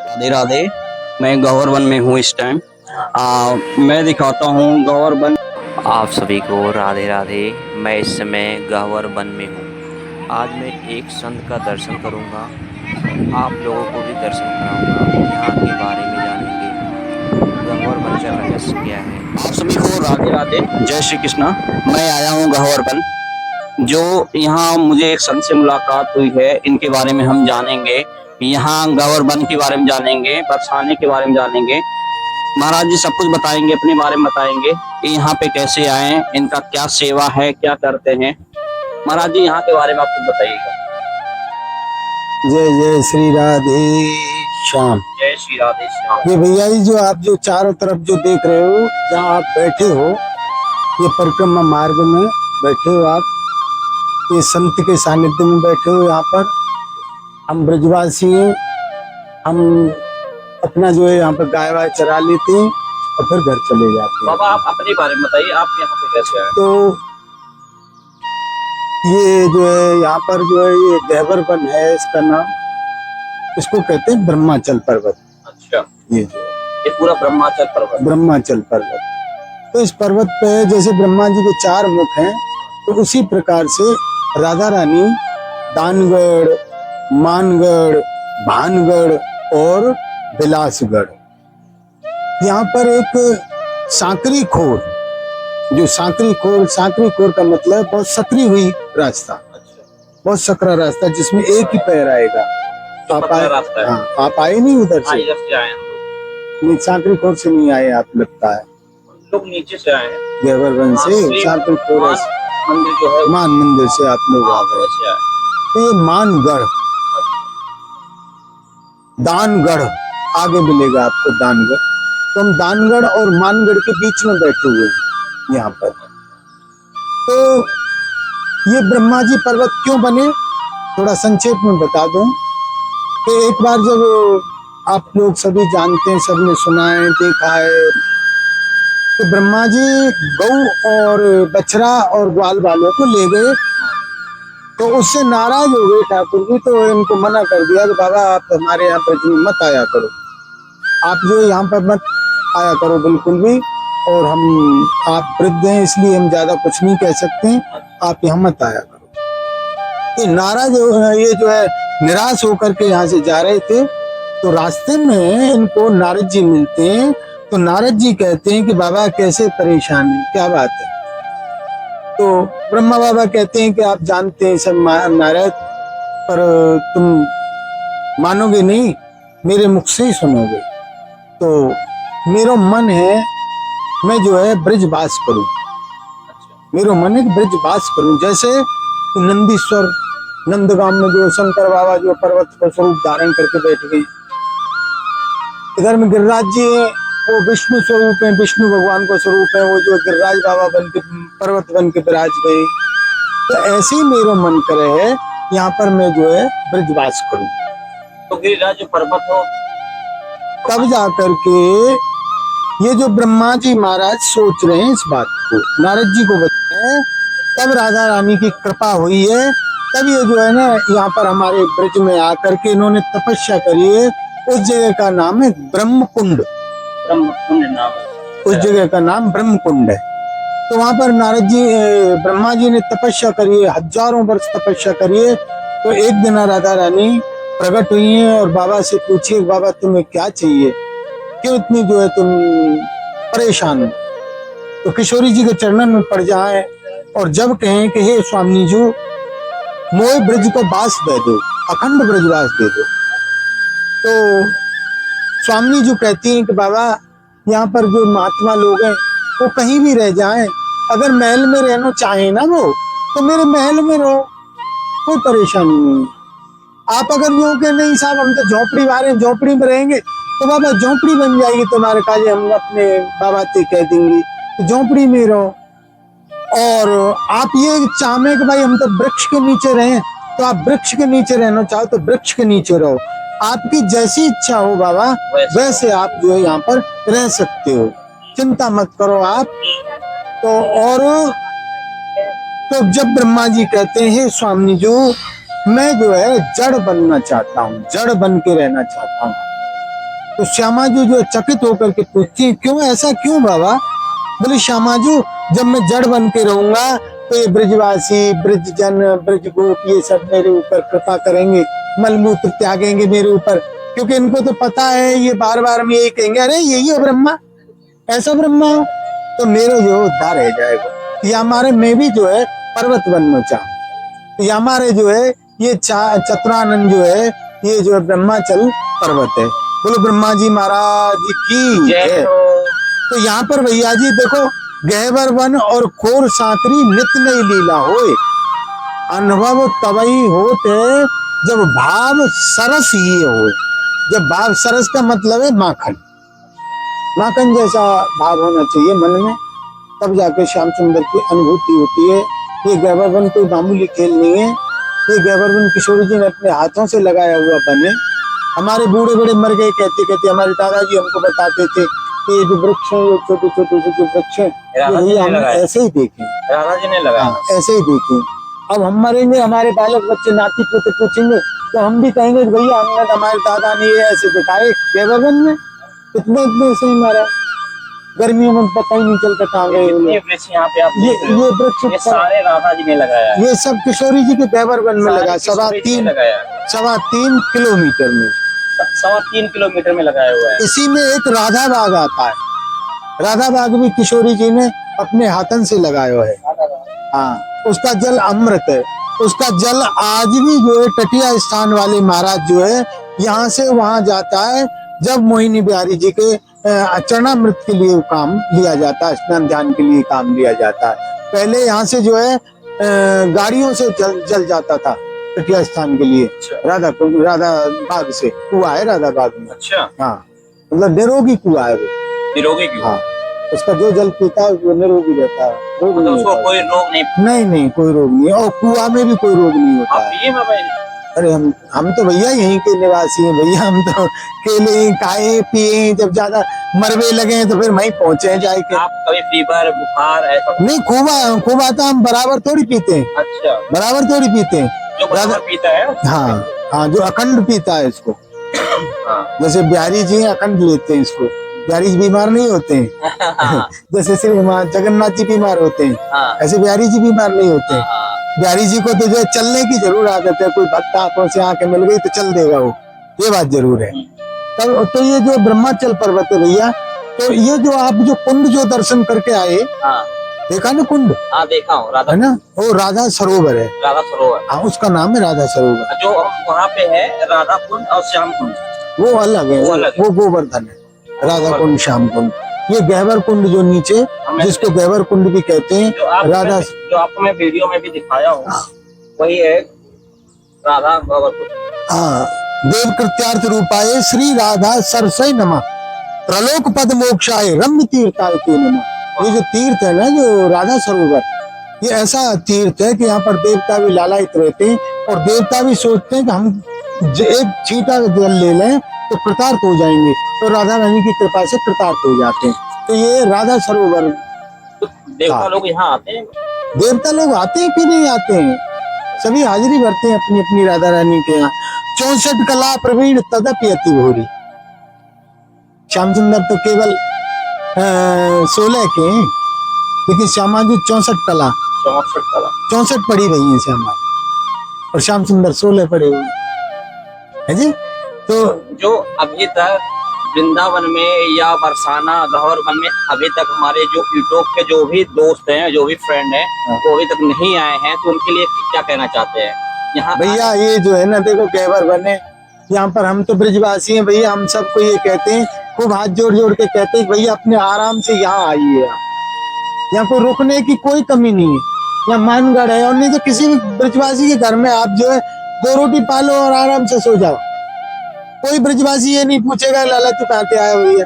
राधे राधे। मैं गौहर वन में हूँ इस टाइम। मैं दिखाता हूँ गौहर वन। आप सभी को राधे राधे। मैं इस समय गह्वर वन में हूँ। आज मैं एक संत का दर्शन करूँगा, आप लोगों को भी दर्शन कराऊँगा, यहाँ के बारे में जानेंगे, गह्वर वन का रहस्य क्या है। आप सभी को राधे राधे, जय श्री कृष्णा। मैं आया हूँ गौहर वन। जो यहाँ मुझे एक संत से मुलाकात हुई है, इनके बारे में हम जानेंगे। यहाँ गौहर वन के बारे में जानेंगे, बरसाने के बारे में जानेंगे। महाराज जी सब कुछ बताएंगे, अपने बारे में बताएंगे कि यहाँ पे कैसे आए, इनका क्या सेवा है, क्या करते हैं। महाराज जी यहाँ के बारे में आप कुछ बताइएगा। जय जय श्री राधे श्याम। जय श्री राधे श्याम। ये भैया जी जो आप जो चारों तरफ जो देख रहे हो, जहाँ आप बैठे हो, ये परिक्रमा मार्ग में बैठे हो आप, ये संत के सानिध्य में बैठे हो। यहाँ पर हम ब्रजवासी हैं, हम अपना जो है यहाँ पर गाय वाय चरा लेते हैं और फिर घर चले जाते हैं। बाबा आप अपने बारे में बताइए, आप यहाँ पे कैसे आए? तो ये जो है यहाँ पर जो है ये गह्वर वन है, इसका नाम, इसको कहते हैं ब्रह्माचल पर्वत। अच्छा, ये जो ये पूरा ब्रह्माचल पर्वत। ब्रह्माचल पर्वत। तो इस पर्वत पे जैसे ब्रह्मा जी के 4 मुख हैं, तो उसी प्रकार से राधा रानी दानगढ़, मानगढ़, भानगढ़ और बिलासगढ़, यहाँ पर एक सांकरी खोर, जो सांकरी खोर का मतलब बहुत सकरी हुई रास्ता, बहुत सकरा रास्ता, जिसमें एक ही पैर आएगा। आप आए, हाँ, आप आए नहीं उधर से? नहीं, सांकरी खोर से नहीं आए आप, लगता है लोग नीचे से आए हैं, गह्वर वन से। सांकरी खोर मंदिर जो है, मान मंदिर से आप लोग आ गए। तो ये मानगढ़, दानगढ़ आगे मिलेगा आपको, दानगढ़। तो हम दानगढ़ और मानगढ़ के बीच में बैठे हुए हैं यहाँ पर। तो ये ब्रह्मा जी पर्वत क्यों बने, थोड़ा संक्षेप में बता दूं कि एक बार जब आप लोग सभी जानते हैं, सबने सुना है, देखा है कि ब्रह्मा जी गऊ और बछड़ा और ग्वाल वालों को ले गए, तो उससे नाराज हो गए ठाकुर जी। तो इनको मना कर दिया कि बाबा आप हमारे यहाँ पर मत आया करो, आप जो यहाँ पर मत आया करो बिल्कुल भी, और हम आप वृद्ध हैं इसलिए हम ज्यादा कुछ नहीं कह सकते हैं, आप यहाँ मत आया करो। ये नाराज, ये जो है निराश होकर के यहाँ से जा रहे थे, तो रास्ते में इनको नारद जी मिलते हैं। तो नारद जी कहते हैं कि बाबा कैसे परेशान है, क्या बात है? तो ब्रह्मा बाबा कहते हैं कि आप जानते हैं सब नारद, पर तुम मानोगे नहीं, मेरे मुख से ही सुनोगे। तो मेरा मन है मैं जो है ब्रजवास करूं, मेरा मन है कि ब्रजवास करूं। जैसे नंदीश्वर, नंदगाम में जो शंकर बाबा जो पर्वत का स्वरूप धारण करके बैठ गए, इधर में गिरिराज जी वो विष्णु स्वरूप है, विष्णु भगवान का स्वरूप है, वो जो गिरिराज बाबा बन के पर्वत बन के विराज गए। तो ऐसे ही मेरा मन करे है यहाँ पर मैं जो है ब्रजवास करूं। तो गिरिराज पर्वत हो, तब जाकर के ये जो ब्रह्मा जी महाराज सोच रहे हैं इस बात को, नारद जी को बताए, तब राधा रानी की कृपा हुई है। तब ये जो है ना यहाँ पर हमारे ब्रज में आकर के इन्होंने तपस्या करी है। उस जगह का नाम है ब्रह्मकुंड। ब्रह्मकुंड नाम है। उस जगह का नाम ब्रह्मकुंड है। तो वहां पर नारद जी, ब्रह्मा जी ने तपस्या करी है, हजारों वर्ष तपस्या करी है। तो एक दिन राधा रानी प्रकट हुई है और बाबा से पूछिए, बाबा तुम्हें क्या चाहिए, क्यों इतनी जो है तुम परेशान हो? तो किशोरी जी के चरणन में पड़ जाए और जब कहें कि हे स्वामी जी, मोए ब्रज को बास दे दो, अखंड ब्रजवास दे दो। तो स्वामी जी कहती हैं कि बाबा यहाँ पर जो महात्मा लोग हैं वो कहीं भी रह जाएं, अगर महल में रहना चाहे ना वो, तो मेरे महल में रहो, कोई परेशानी नहीं। आप अगर यूं के नहीं साहब हम तो झोपड़ी वाले झोपड़ी में रहेंगे, तो बाबा झोपड़ी बन जाएगी तुम्हारे काजे, हम अपने बाबा से कह देंगे तो झोपड़ी में रहो। और आप ये चाहें कि भाई हम तो वृक्ष के नीचे रहें, तो आप वृक्ष के नीचे रहना चाहो तो वृक्ष के नीचे रहो। आपकी जैसी इच्छा हो बाबा वैसे आप जो है यहाँ पर रह सकते हो, चिंता मत करो आप। तो और तो जब ब्रह्मा जी कहते हैं स्वामी जो मैं जो है जड़ बनना चाहता हूँ, जड़ बन के रहना चाहता हूँ, तो श्यामा जो चकित होकर के पूछती है क्यों ऐसा क्यों बाबा? बोले श्यामा जो जब मैं जड़ बन के रहूंगा तो ये ब्रजवासी, ब्रजजन, ब्रजगोप ये सब मेरे ऊपर कृपा करेंगे, मलमूत्र त्यागेंगे मेरे ऊपर, क्योंकि इनको तो पता है ये बार बार में यही कहेंगे अरे यही हो ब्रह्मा, ऐसा ब्रह्मा हो, तो मेरा जो उद्धार रह जाएगा। या हमारे मैं भी जो है पर्वत बनना चाहूँ, या हमारे जो है ये चतुरानंद जो है ये जो है ब्रह्माचल पर्वत है। बोलो ब्रह्मा जी महाराज की जय। तो यहाँ पर भैया जी देखो गहवर वन और खोर साकरी नित्य नई लीला होए, अनुभव तबई होते जब भाव सरस ही हो। जब भाव सरस का मतलब है माखन, माखन जैसा भाव होना चाहिए मन में, तब जाके श्याम सुंदर की अनुभूति होती है। ये गहवर वन कोई मामूली खेल नहीं है, ये गहवर वन किशोरी जी ने अपने हाथों से लगाया हुआ बन है। हमारे बूढ़े बड़े मर गए कहते कहते हमारे दादाजी हमको बताते थे कि ये जो वृक्ष है ये छोटे छोटे से जो वृक्ष है ये हम ऐसे ही देखें, राधा जी ने लगाया, ऐसे ही देखें। अब हम मरेंगे हमारे बालक बच्चे नाती पोते पूछेंगे तो हम भी कहेंगे भैया हमने हमारे दादा ने ये ऐसे दिखाए गहवर वन में, इतने इतने से ही मारा, गर्मियों में पता ही नहीं चलता कहाँ गए। ये वृक्ष यहाँ पे आप ये वृक्ष सारे राधा जी ने लगाया, ये सब किशोरी जी के गहवर वन में लगा, 3.5 किलोमीटर में, 3.25 किलोमीटर में लगाया हुआ है। इसी में एक राधा बाग आता है, राधा बाग भी किशोरी जी ने अपने हाथन से लगाया है। हाँ, उसका जल अमृत है, उसका जल आज भी जो है टटिया स्थान वाले महाराज जो है यहाँ से वहां जाता है जब मोहिनी बिहारी जी के चरणामृत के लिए काम लिया जाता है, स्नान ध्यान के लिए काम लिया जाता है। पहले यहाँ से जो है गाड़ियों से जल जाता था टटिया स्थान के लिए। अच्छा। राधा बाग से कुआ है राधा बाग में। अच्छा। हाँ, मतलब निरोगी कुआ है वो, निरोगी कुआ। हाँ, उसका जो जल पीता है वो निरोगी रहता है, मतलब उसको कोई रोग नहीं कोई रोग नहीं, और कुआ में भी कोई रोग नहीं होता है। अरे हम तो भैया यहीं के निवासी हैं भैया, हम तो केले खाए पिए, जब ज्यादा मरवे लगे तो फिर वहीं पहुंचे जाए के। आप कभी फीवर बुखार ऐसा नहीं, खूब आता हम बराबर थोड़ी पीते हैं। अच्छा, बराबर थोड़ी पीते हैं, जो बराबर पीता है। हाँ, जो अखंड पीता है इसको। हाँ। जैसे बिहारी जी अखंड लेते हैं इसको, बिहारी जी बीमार नहीं होते हैं जैसे जगन्नाथ जी बीमार होते हैं, ऐसे बिहारी जी बीमार नहीं होते हैं। बिहारी जी को तो जो चलने की जरूर आदत है, कोई भक्त आंखों से आके मिल गई तो चल देगा वो, ये बात जरूर है। तब तो ये जो ब्रह्माचल पर्वत है भैया, तो ये जो आप जो कुंड जो दर्शन करके आए, देखा ना कुंड? हाँ, देखा हूँ, राधा है ना, वो राधा सरोवर है। राधा सरोवर, हाँ, उसका नाम है राधा सरोवर। जो वहाँ पे है राधा कुंड और श्याम कुंड, वो अलग है, वो गोवर्धन है, राधा कुंड श्याम कुंड। ये गहवर कुंड जो नीचे, जिसको गहवर कुंड भी कहते हैं, राधा, जो आपको मैं वीडियो में भी दिखाया हूँ, वही है राधा गहवर कुंड। हाँ, देव कृत्यार्थ रूपाये श्री राधा सरसई नमः, प्रलोक पद मोक्षाय रम्य तीर्थाय ते नमः। ये जो तीर्थ है ना, जो राधा सरोवर, ये ऐसा तीर्थ है कि यहाँ पर देवता भी लालायित रहते हैं, और देवता भी सोचते हैं कि हम एक छींटा जल ले लें तो कृतार्थ हो जाएंगे, तो राधा रानी की कृपा से कृतार्थ हो जाते हैं। तो ये राधा सरोवर, तो देवता लोग यहाँ आते हैं? देवता लोग आते हैं कि नहीं आते हैं, सभी हाजिरी भरते हैं अपनी अपनी राधा रानी के यहाँ। 64 कला प्रवीण तदपि अति भोरी। श्याम सुंदर तो केवल 16 के हैं, लेकिन श्यामा जी 64 कला 64 पढ़ी रही है श्यामा, और श्याम सुंदर 16 पढ़े हुए है जी। तो जो अभी तक वृंदावन में या बरसाना गहवर वन में अभी तक हमारे जो यूट्यूब के जो भी दोस्त हैं, जो भी फ्रेंड हैं, वो अभी तक नहीं आए हैं, तो उनके लिए क्या कहना चाहते हैं? यहाँ भैया ये जो है ना, देखो गहवर वन है, यहाँ पर हम तो ब्रजवासी हैं भैया, हम सबको ये कहते हैं, खूब हाथ जोड़ जोड़ के कहते हैं भैया अपने आराम से यहाँ आइए, यहाँ कोई रुकने की कोई कमी नहीं है, यहाँ मानगढ़ है, और नहीं तो किसी भी ब्रजवासी के घर में आप जो है 2 रोटी पालो और आराम से सो जाओ, कोई ब्रजवासी ये नहीं पूछेगा लाला तू कहाँ से आया भैया,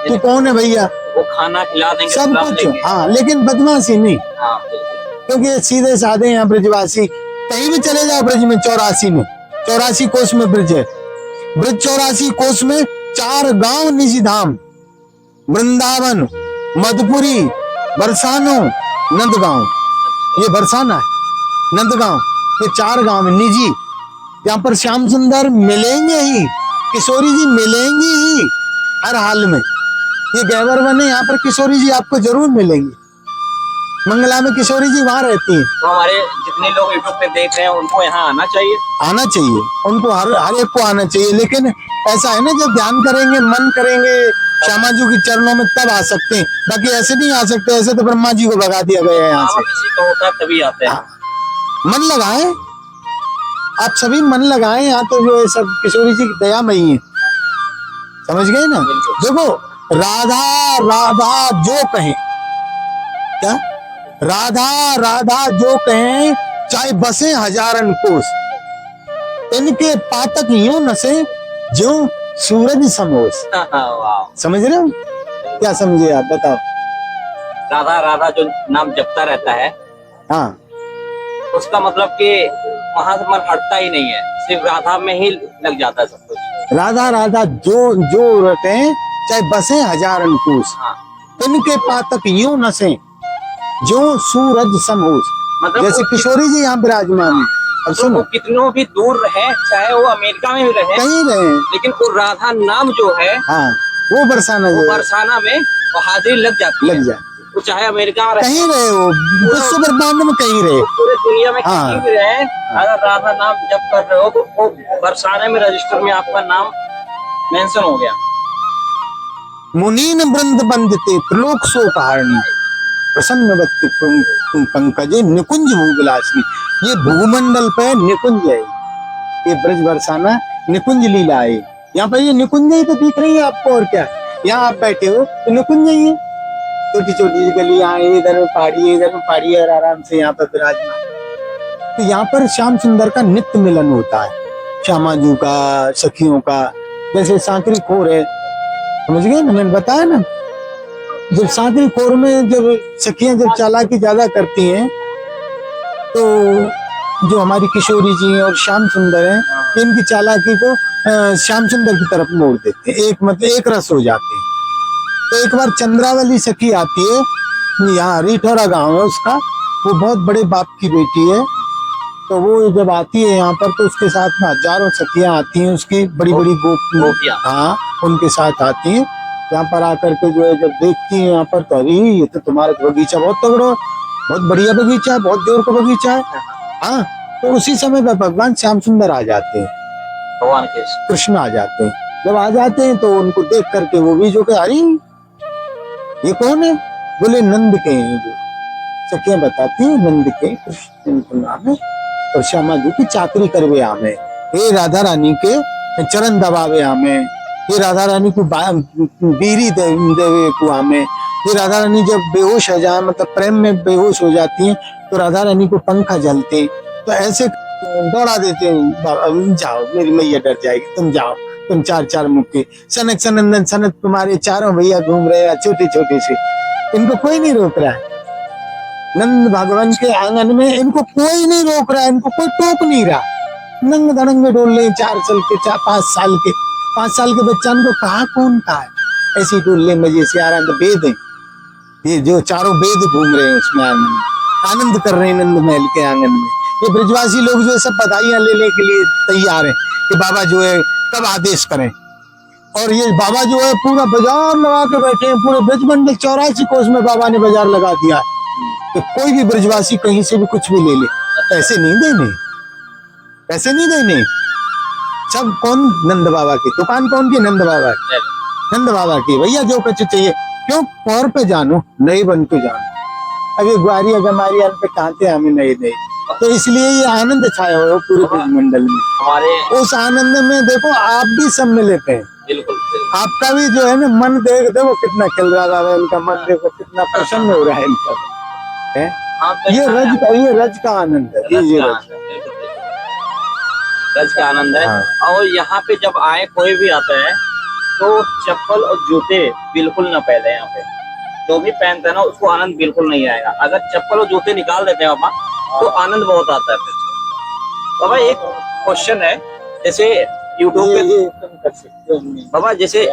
तू कौन है भैया, वो खाना खिला देंगे, सब कुछ। हाँ, लेकिन बदमाशी नहीं, क्योंकि सीधे साधे यहाँ ब्रजवासी, कहीं भी चले जाओ ब्रज में, 84 कोस में ब्रज है, ब्रज 84 कोस में 4 गांव निशिधाम, वृंदावन, मधुपुरी, बरसानो, नंदगांव, ये बरसाना है, नंदगांव, ये 4 गांव है निजी। यहाँ पर श्याम सुंदर मिलेंगे ही, किशोरी जी मिलेंगी ही हर हाल में। ये गहवर वन है, यहाँ पर किशोरी जी आपको जरूर मिलेंगी। मंगला में किशोरी जी वहां रहती हैं। तो हमारे जितने लोग यूट्यूब पे देख रहे हैं उनको यहाँ आना चाहिए। आना चाहिए उनको, हर एक को आना चाहिए। लेकिन ऐसा है ना, जब ध्यान करेंगे, मन करेंगे श्यामा जी के चरणों में, तब आ सकते हैं। बाकी ऐसे नहीं आ सकते। ऐसे तो ब्रह्मा जी को भगा दिया गया है यहाँ से। किसी को होता है तभी आते हैं। मन लगाएं, आप सभी मन लगाएं। यहाँ तो जो है सब किशोरी जी की दयामयी है, समझ गए ना। देखो राधा राधा जो कहें, क्या राधा राधा जो कहें, चाहे बसे हजारन कोस, इनके पातक यूं नसे जो सूरज समोस। वाह। समझ रहे हो? क्या समझे आप बताओ। राधा राधा जो नाम जपता रहता है, हाँ, उसका मतलब कि वहां से मन हटता ही नहीं है, सिर्फ राधा में ही लग जाता है सब कुछ। राधा राधा जो जो रटे, चाहे बसे हजारन कोस, हाँ। इनके पातक यूं नसे जो सूरज समोस। मतलब जैसे किशोरी जी यहाँ विराजमान है। अब तो सुनो, वो कितनों भी दूर रहे, चाहे वो अमेरिका में भी रहे, कहीं रहे, लेकिन वो राधा नाम जो है हाँ, वो बरसाना वो जो है, बरसाना में वो हाजिरी लग जाती है। लग जाए। वो चाहे अमेरिका में रहे, कहीं रहे, वो विश्व ब्रह्मांड में कहीं रहे। पूरे दुनिया में हाँ। कहीं भी रहे, अगर राधा नाम जप कर रहे हो तो वो बरसाने में रजिस्टर में आपका नाम मेंशन हो गया। मुनीन वृंद बंदते त्रिलोक शोकहारिणी, प्रसन्न व्यक्ति पंकजे निकुंज भूविलासिनी। ये भूमंडल पे निकुंज है, ये ब्रज बरसाना निकुंज लीला है। यहाँ पर ये निकुंज ही तो दिख रही है आपको, और क्या। यहाँ आप बैठे हो तो निकुंज ही है, छोटी छोटी गलियां, इधर में पहाड़ी, इधर में पहाड़ी, और आराम से यहाँ पर विराजमान। तो यहाँ पर श्याम सुंदर का नित्य मिलन होता है, श्यामा जी का, सखियों का। जैसे सांकरी खोर है, समझ गए ना, मैंने बताया ना। जब सांकरी खोर में जब सखियां जब चालाकी ज्यादा करती हैं, तो जो हमारी किशोरी जी और श्याम सुंदर हैं, इनकी चालाकी को श्याम सुंदर की तरफ मोड़ देते हैं, एक मतलब एक रस हो जाते हैं। तो एक बार चंद्रावली सखी आती है, यहाँ रिठौरा गांव है उसका, वो बहुत बड़े बाप की बेटी है। तो वो जब आती है यहाँ पर, तो उसके साथ में हजारों सखियां आती हैं, उसकी बड़ी बड़ी गोपियां, हाँ, उनके साथ आती हैं। यहाँ पर आकर के जो है जब देखती है यहाँ पर, तो अरे ये तो तुम्हारा बगीचा बहुत तगड़ा, बहुत बढ़िया बगीचा है, बहुत जोर का बगीचा है। हाँ, तो उसी समय पर भगवान श्याम सुंदर आ जाते हैं, भगवान के कृष्ण आ जाते हैं। जब आ जाते हैं तो उनको देख करके वो भी जो कि अरे ये कौन है, बोले नंद के हैं। जो सखियां बताती हैं नंद के, कृष्ण का नाम है, और श्यामा जी की चाकरी करवे आमे, हे राधा रानी के चरण दबावे आमे, ये राधा रानी को बीरी देवे को आमे। ये राधा रानी जब बेहोश हो जाए, मतलब प्रेम में बेहोश हो जाती हैं, तो राधा रानी को पंखा जलते, तो ऐसे दौड़ा देते हैं, जाओ मेरी मैया डर जाएगी, तुम जाओ, तुम 4 मुक्के। सनक सनंदन सनत तुम्हारे चारों भैया घूम रहे हैं छोटे छोटे से, इनको कोई नहीं रोक रहा है। नंद भगवान के आंगन में इनको कोई नहीं रोक रहा है, इनको कोई टोक नहीं रहा। नंग धड़ंग डोल ले, 4 साल के 5 साल के बच्चा को कहा कौन कहा है, ऐसी डोल ले मजे से आ रहा है। तो वेद है, ये जो चारों वेद घूम रहे हैं उसमें आंगन में, आनंद कर रहे हैं नंद महल के आंगन में। ये ब्रजवासी लोग जो है सब बधाइयां लेने के लिए तैयार है कि बाबा जो है कब आदेश करें। और ये बाबा जो है पूरा बाजार लगा के बैठे हैं, पूरे ब्रजमंडल 84 कोस में बाबा ने बाजार लगा दिया है कि कोई भी ब्रजवासी कहीं से भी कुछ भी ले ले, पैसे नहीं देने, पैसे नहीं देने। सब कौन, नंद बाबा की दुकान, कौन की, नंद बाबा की, नंद बाबा की। भैया जो कुछ चाहिए, क्यों पौर पे जानो नए बन के जानो। अब ये ग्वारिया गमारिया पे कहते हमें नहीं दे, तो इसलिए ये आनंद छाया हुआ पूरे ब्रजमंडल में। हमारे उस आनंद में देखो आप भी सम्मिलित हैं। बिल्कुल आपका भी जो है ना मन देखो कितना खिल रहा है, उनका मन देखो कितना प्रसन्न हो रहा है इनका, है? ये रज का आनंद है, ये रज का आनंद है। हाँ। और यहाँ पे जब आए कोई भी आता है तो चप्पल और जूते बिल्कुल ना पहने। यहाँ पे जो भी पहनता है ना उसको आनंद बिल्कुल नहीं आएगा। अगर चप्पल और जूते निकाल देते हैं पापा तो आनंद बहुत आता है। बाबा एक क्वेश्चन है, जैसे यूट्यूब पे बाबा जैसे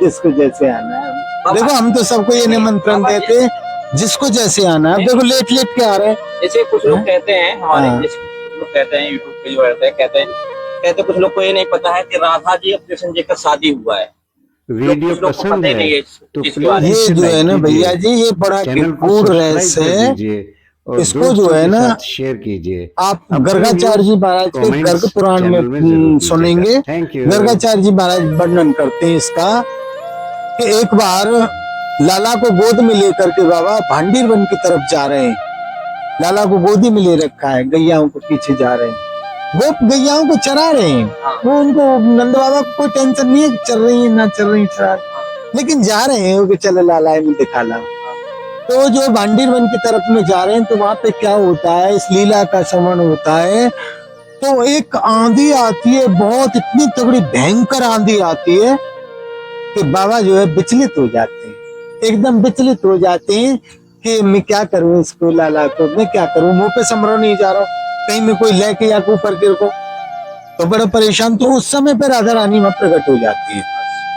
जिसको जैसे आना है, देखो हम तो सबको ये निमंत्रण देते जिसको जैसे आना है। देखो लेट लेट के आ रहे हैं। जैसे कुछ लोग हैं? कहते हैं हमारे, हाँ। जैसे कुछ लोग कहते हैं यूट्यूब पे जो रहते हैं, कहते कुछ लोग को ये नहीं पता है कि राधा जी और कृष्ण जी का शादी हुआ है। वीडियो कुछ लोग को पसंद पता ही नहीं है है इस तो चीज के बारे में। प्लीज ये इसे जो है लाइक ना भैया कीजिए, जी, ये बड़ा चैनल को गूढ़ सब्सक्राइब रहस्य कर है। दीजिए और इसको दोस्तों जो है के ना साथ शेयर कीजिए। आप अपने गर्गाचार्य जी व्यूज महाराज के कमेंट्स गर्ग पुराण चैनल में जरूर में दीजिएगा। सुनेंगे। Thank you. गर्गाचार्य जी महाराज वर्णन करते हैं इसका कि एक बार लाला को गोद में लेकर के बाबा भांडीर वन की तरफ जा रहे हैं। लाला को गोदी में ले रखा है, गैयाओं को पीछे जा रहे हैं, वो गैयाओं को चरा रहे हैं। वो उनको नंद बाबा को कोई टेंशन नहीं है कि चल रही है ना चल रही है, चरा, लेकिन जा रहे हैं कि चलो लाला में दिखा ला। तो जो भांडीर वन की तरफ में जा रहे हैं तो वहां पे क्या होता है, इस लीला का श्रवण होता है। तो एक आंधी आती है, बहुत इतनी तगड़ी भयंकर आंधी आती है कि बाबा जो है विचलित हो जाते हैं, एकदम विचलित हो जाते हैं कि मैं क्या करूं इसको, लाला को मैं क्या करूं, मुंह पे समरो नहीं जा रहा हूं, कहीं में कोई लेके या ऊपर गिर को, तो बड़ा परेशान। तो उस समय पे राधा रानी वहां प्रकट हो जाती है।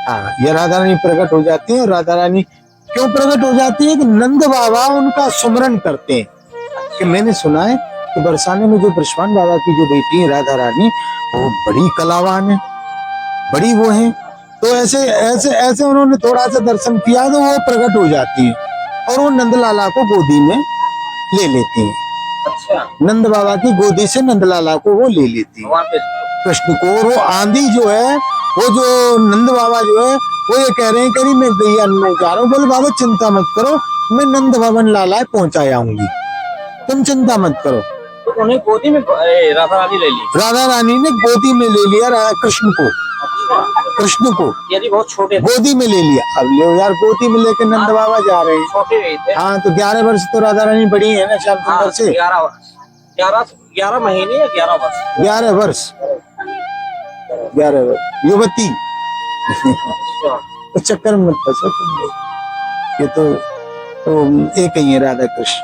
हाँ, ये राधा रानी प्रकट हो जाती है। और राधा रानी क्यों प्रकट हो जाती है कि नंद बाबा उनका सुमरन करते हैं। कि मैंने सुना है कि बरसाने में जो ब्रजभान बाबा की जो बेटी है राधा रानी, वो बड़ी कलावान है, बड़ी वो है। तो ऐसे ऐसे ऐसे उन्होंने थोड़ा सा दर्शन किया तो वो प्रकट हो जाती है और वो नंदलाला को गोदी में ले लेती है। अच्छा, नंद बाबा की गोदी से नंदलाला को वो ले लेती है, वहाँ पे कृष्ण को। और वो आंधी जो है, वो जो नंद बाबा जो है वो ये कह रहे हैं कि मैं गैया में जा रहा हूँ। बोले बाबा चिंता मत करो, मैं नंद भवन लाला पहुंचा आऊंगी, तुम चिंता मत करो। तो उन्हें गोदी में राधा रानी ले ली। राधा रानी ने गोदी में ले लिया कृष्ण को, कृष्ण को यदि बहुत छोटे थे, गोदी में ले लिया। अब ले यार, गोदी में लेके नंद बाबा जा रहे हैं। छोटे ही थे। हाँ, तो 11 वर्ष तो राधा रानी बड़ी है ना श्याम हाँ, सुंदर से। 11 महीने या 11 वर्ष। 11 वर्ष, 11 वर्ष युवती। अच्छा, तो चक्कर में मत फंसो तुम लोग। ये तो एक ही है राधा कृष्ण,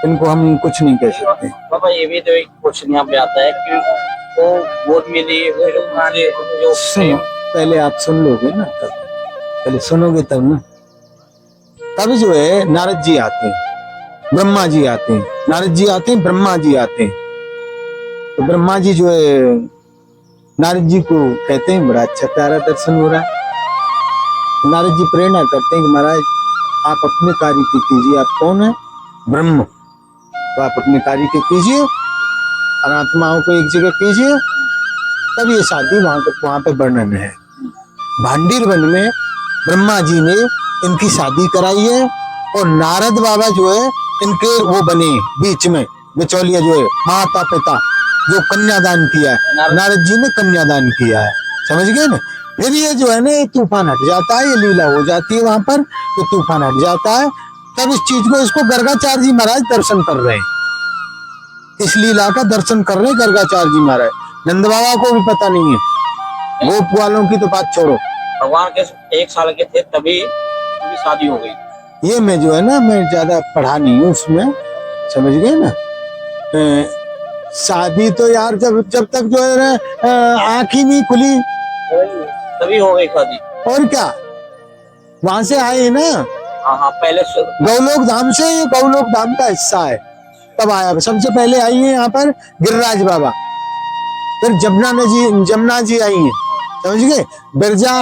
इनको हम कुछ नहीं कह सकते। बाबा ये भी तो एक क्वेश्चन यहाँ पे आता है कि वो गोद में लिए हुए जो सुनो, पहले आप सुन लोगे ना, तब पहले सुनोगे तब ना। तब जो है नारद जी आते हैं, ब्रह्मा जी आते हैं, नारद जी आते हैं, ब्रह्मा जी आते हैं। तो ब्रह्मा जी जो है नारद जी को कहते हैं बड़ा अच्छा प्यारा दर्शन हो रहा है। नारद जी प्रेरणा करते हैं कि महाराज आप अपने कार्य की कीजिए, आप कौन है, ब्रह्म, तो आप अपने कार्य की कीजिए, अनात्माओं को एक जगह कीजिए। तब ये शादी वहां पे वर्णन है। भांडीर वन में ब्रह्मा जी ने इनकी शादी कराई है और नारद बाबा जो है इनके वो बने बीच में बिचौलिया, जो है माता पिता, जो कन्यादान किया है, नारद जी ने कन्यादान किया है, समझ गए ना। फिर ये जो है ना, ये तूफान हट जाता है, ये लीला हो जाती है वहां पर, तो तूफान हट जाता है। तब इस चीज को, इसको गर्गाचार्य जी महाराज दर्शन कर रहे हैं, इस लीला का दर्शन कर रहे हैं गर्गाचार्य जी महाराज। नंद बाबा को भी पता नहीं है, गोप वालों की तो बात छोड़ो। भगवान के 1 साल के थे तभी उनकी शादी हो गई। ये मैं जो है ना, मैं ज्यादा पढ़ा नहीं हूँ उसमें, समझ गए ना। शादी तो यार जब तक जो है ना आँख ही नहीं खुली तभी हो गई शादी। और क्या, वहां से आए हैं ना हाँ, पहले गौलोक धाम से, ये गौलोक धाम का हिस्सा है, तब आया। सबसे पहले आई है यहाँ पर गिरिराज बाबा, फिर जमुना जी आई है, समझ गए। बिरजा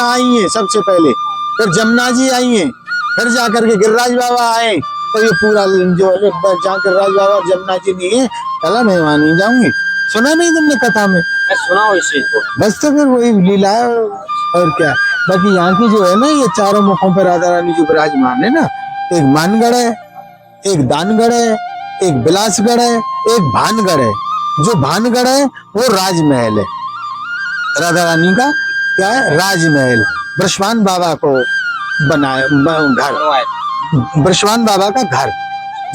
आई है सबसे पहले, फिर जमुना जी आई है, फिर जाकर के गिरिराज बाबा आए। तो ये पूरा जो जहाँ गिरिराज बाबा जमुना जी नहीं है, चला मैं वहां नहीं जाऊंगी। सुना नहीं तुमने कथा में? मैं सुना हूँ इस चीज को। बस तो फिर वही लीला है और क्या। बाकी यहाँ की जो है ना, ये चारों मुखों पर राधा रानी जो विराजमान है ना, एक मानगढ़ है, एक दानगढ़ है, एक बिलासगढ़ है, एक भानगढ़ है। जो भानगढ़ है वो राजमहल है, राधा रानी का क्या है, राजमहल। ब्रजभान बाबा को बनाया घर, ब्रजभान बाबा का घर,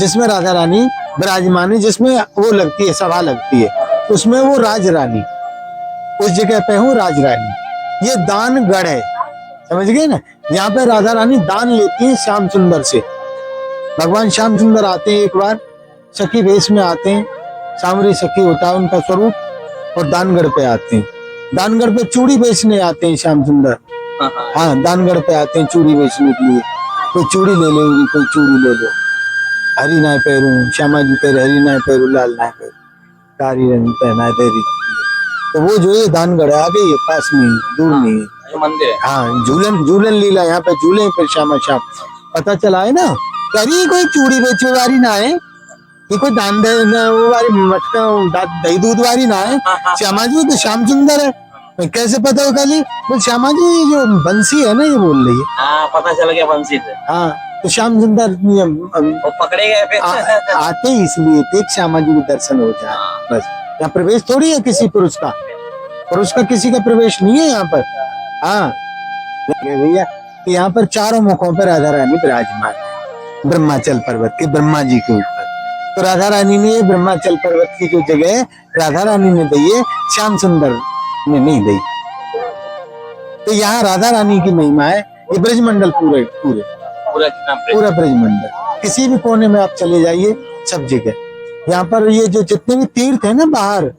जिसमें राधा रानी विराजमान है, जिसमें वो लगती है, सभा लगती है, उसमें वो राज रानी, उस जगह पे हूँ राज रानी। ये दानगढ़ है, समझ गए ना। यहाँ पे राधा रानी दान लेती है श्याम सुंदर से। भगवान श्याम सुंदर आते हैं एक बार, सखी वेश में आते हैं, सांवरी सखी होता है उनका स्वरूप, और दानगढ़ पे आते हैं। दानगढ़ पे चूड़ी बेचने आते हैं श्याम सुंदर। हाँ, दानगढ़ पे आते हैं चूड़ी बेचने के लिए। कोई चूड़ी ले लेगी, कोई चूड़ी ले लो, हरी नाय पैरू, श्यामा जी कह रहे हरी नाय पैरू लाल नाय पैरू, कारी रंग पहना दे रही। तो वो जो है दानगढ़ आ गई है, पास में ही, दूर नहीं है। जो मंदिर है। हाँ, झूलन झूलन लीला यहाँ पे झूले फिर श्यामा श्याम पता चला है ना। अरे कोई चूड़ी बेचने वाली ना है, ये कोई दान दे वो वाली मटका दही दूध वाली ना है। श्यामा जी तो श्याम सुंदर है, कैसे पता हो कल? वो श्यामा जी जो बंसी है ना, ये बोल रही है। हाँ, पता चल गया बंसी से। हाँ, तो श्याम सुंदर वो पकड़े गए फिर। आते ही इसलिए थे कि श्यामा जी के दर्शन हो जाए, बस। यहाँ प्रवेश थोड़ी है किसी पुरुष का किसी का प्रवेश नहीं है यहाँ पर। हाँ भैया, यहाँ पर चारों मुखों पर राधा रानी विराजमान है, ब्रह्माचल पर्वत के ब्रह्मा जी के ऊपर। तो राधा रानी ने ब्रह्माचल पर्वत की जो जगह राधा रानी ने दी है, श्याम सुंदर ने नहीं दी। तो यहाँ राधा रानी की महिमा है। ये ब्रजमंडल पूरे पूरे पूरा ब्रजमंडल, किसी भी कोने में आप चले जाइए, सब जगह यहाँ पर ये जो जितने भी तीर्थ है ना बाहर,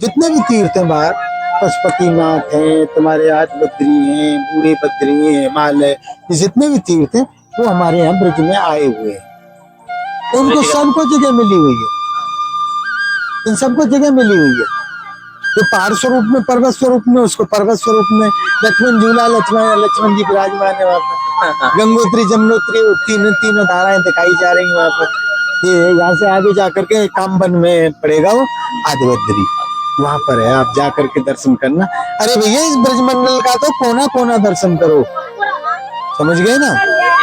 जितने भी तीर्थ है बाहर, पशुपतिनाथ है, तुम्हारे आज बद्री है, बूढ़े बद्री है, हिमालय, ये जितने भी तीर्थ है वो हमारे यहाँ ब्रज में आए हुए हैं। तो उनको सबको जगह मिली हुई है, इन सबको जगह मिली हुई है। जो पहाड़ स्वरूप में, पर्वत स्वरूप में, उसको पर्वत स्वरूप में लक्ष्मण झूला, लक्ष्मण जी विराजमान है वहाँ पर। गंगोत्री जमुनोत्री तीनों धाराएं दिखाई जा रही है वहाँ पर। ये यहाँ से आगे जाकर के कामबन में पड़ेगा वो आदिबद्री, वहां पर है, आप जाकर के दर्शन करना। अरे भैया, इस ब्रजमंडल का तो कोना कोना दर्शन करो, समझ गए ना।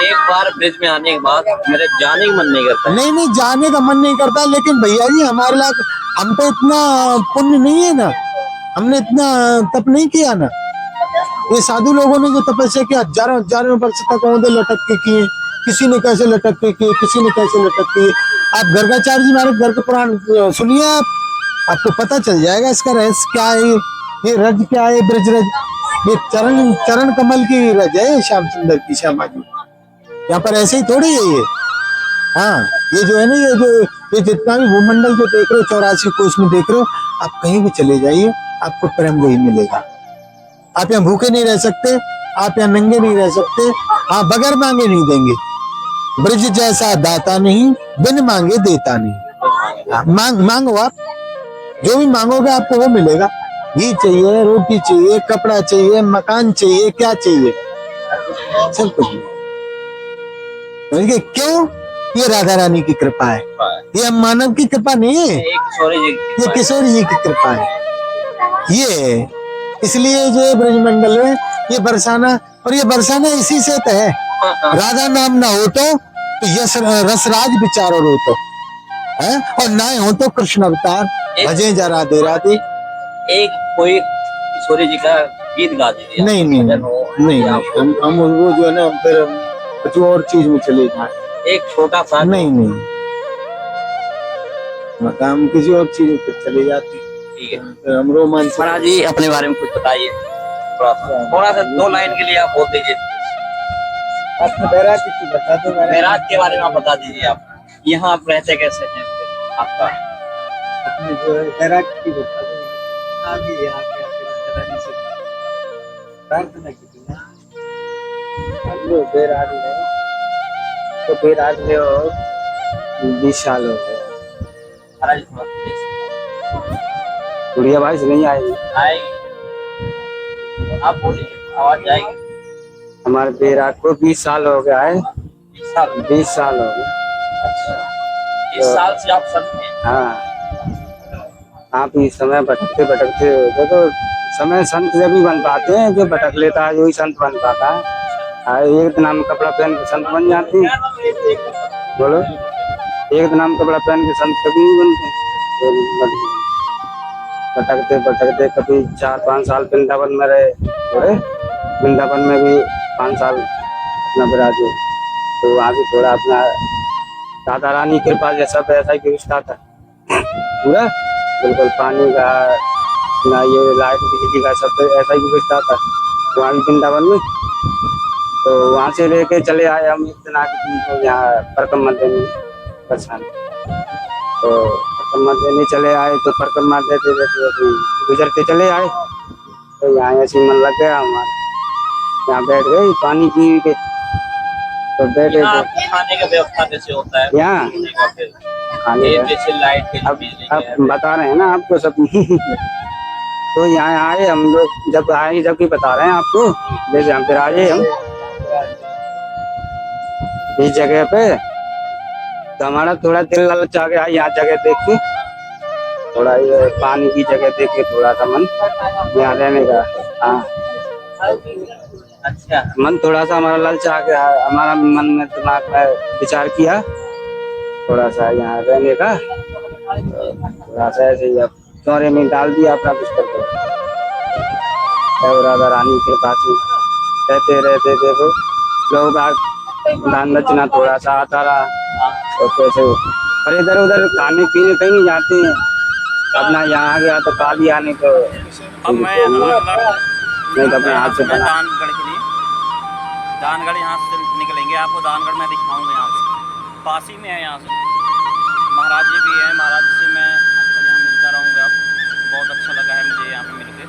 एक बार ब्रिज में आने के बाद मेरे जाने का मन नहीं करता। नहीं, जाने का मन नहीं करता, लेकिन भैया जी हमारे लाख हम पे इतना पुण्य नहीं है ना, हमने इतना तप नहीं किया ना। ये साधु लोगों ने जो तपस्या किया, हजारों वर्ष तक औंधे लटक के किए, किसी ने कैसे लटक के किए, किसी ने कैसे लटक के। आप गर्गाचार्य जी महाराज घर के पुराण सुनिए, आपको पता चल जाएगा इसका रहस्य क्या है। ये रज क्या है, ब्रज रज, ये चरण कमल की रज है श्याम सुंदर की, श्यामा जी। यहाँ पर ऐसे ही थोड़ी है ये। हाँ, ये जो है ना, ये जितना भी भूमंडल जो देख रहे हो, 84 कोष में देख रहे हो, आप कहीं भी चले जाइए, आपको प्रेम वही मिलेगा। आप यहाँ भूखे नहीं रह सकते, आप यहाँ नंगे नहीं रह सकते। हाँ, बगैर मांगे नहीं देंगे। ब्रज जैसा दाता नहीं, बिन मांगे देता नहीं। हाँ, मांगो आप, जो भी मांगोगे आपको वो मिलेगा। घी चाहिए, रोटी चाहिए, कपड़ा चाहिए, मकान चाहिए, क्या चाहिए, सब कुछ। क्यों? ये राधा रानी की कृपा है, ये मानव की कृपा नहीं है, ये किशोरी जी की कृपा है। ये इसलिए जो ब्रजमंडल में ये बरसाना, और ये बरसाना इसी से तो है। राधा नाम ना हो तो यश रसराज विचारो रो तो है, और ना हो तो कृष्ण अवतार भजे जा राधे राधे। एक कोई किशोरी जी का गीत गा दीजिए। नहीं, हम वो जो है ना, फिर कुछ और चीज में चले जाए। एक छोटा सा। नहीं, हम किसी और चीज में फिर चले जाते। ठीक है, फिर हम रोमांच। महाराज जी अपने बारे में कुछ बताइए, थोड़ा सा 2 लाइन के लिए आप बोल दीजिए। आपने बैराग की बता दो। बैराग के बारे में आप बता दीजिए। आप यहाँ आप रहते कैसे हैं? आपका अपने जो है बैराग की बता दो। आगे यहाँ के राधा रानी से प्रार्थना की थी ना, हम लोग बैराग में, तो बैराग में 20 साल हो गए। गुड़िया भाई से नहीं आएगी, आप बोलिए, आवाज जाएगी। हमारे बैराग को 20 साल हो गया है। 20 साल हो गए। इस साल से आप संत हैं? हाँ, आप इस समय भटकते भटकते देखो, समय संत जब भी बन पाते हैं, जो भटक लेता है वही संत बन पाता है। एक नाम कपड़ा पहन के संत बन जाती है, बोलो, एक नाम कपड़ा पहन के संत कभी नहीं बनते। भटकते भटकते कभी 4-5 साल वृंदावन में रहे, थोड़े वृंदावन में भी 5 साल अपना विराजे, तो वहाँ भी थोड़ा अपना राधा रानी कृपा जैसा वैसा ही रिश्ता था पूरा, बिल्कुल पानी का ना, ये लाइट बिजली का सब ऐसा ही रिश्ता था वहाँ भी वृंदावन में। तो वहाँ से लेके चले आए हम एक दिन आके यहाँ परिक्रमा देने बरसान। तो परिक्रमा देने चले आए, तो परिक्रमा देते देते गुजरते चले आए, तो यहाँ ऐसे मन लग गया हमारा, यहाँ बैठ गए, पानी पी के तो बैठे यहाँ थे खाने का व्यवस्था कैसे होता है? यहाँ खाने का फिर खाने ये का। जैसे लाइट के लिए अब बिजली अब के बता रहे हैं ना आपको सब तो यहाँ आए हम लोग, जब आए जब की बता रहे हैं आपको, जैसे हम फिर आए हम इस जगह पे, तो हमारा थोड़ा दिल ललचा गया यहाँ जगह देख के, थोड़ा ये पानी की जगह देख के थोड़ा सा मन यहाँ रहने का। हाँ, अच्छा। मन थोड़ा सा हमारा ललचा गया, हमारा मन में दिमाग में विचार किया थोड़ा सा यहाँ रहने का, थोड़ा सा ऐसे ही अब चौरे में डाल दिया अपना बिस्तर को। और राधा रानी के पास ही रहते रहते देखो लोग दान दक्षिणा थोड़ा सा आता रहा, तो कैसे पर इधर उधर खाने पीने कहीं नहीं जाते हैं। अपना यहाँ आ गया तो खा लिया, नहीं तो अब मैं नहीं तो अपने हाथ से बना। दानगढ़ के लिए, दानगढ़ यहाँ से निकलेंगे, आपको दानगढ़ मैं दिखाऊंगा। यहाँ से पास ही में है, यहाँ से महाराज जी भी हैं, महाराज जी से मैं अक्सर यहाँ मिलता रहूँगा। अब बहुत अच्छा लगा है मुझे यहाँ पे मिलकर।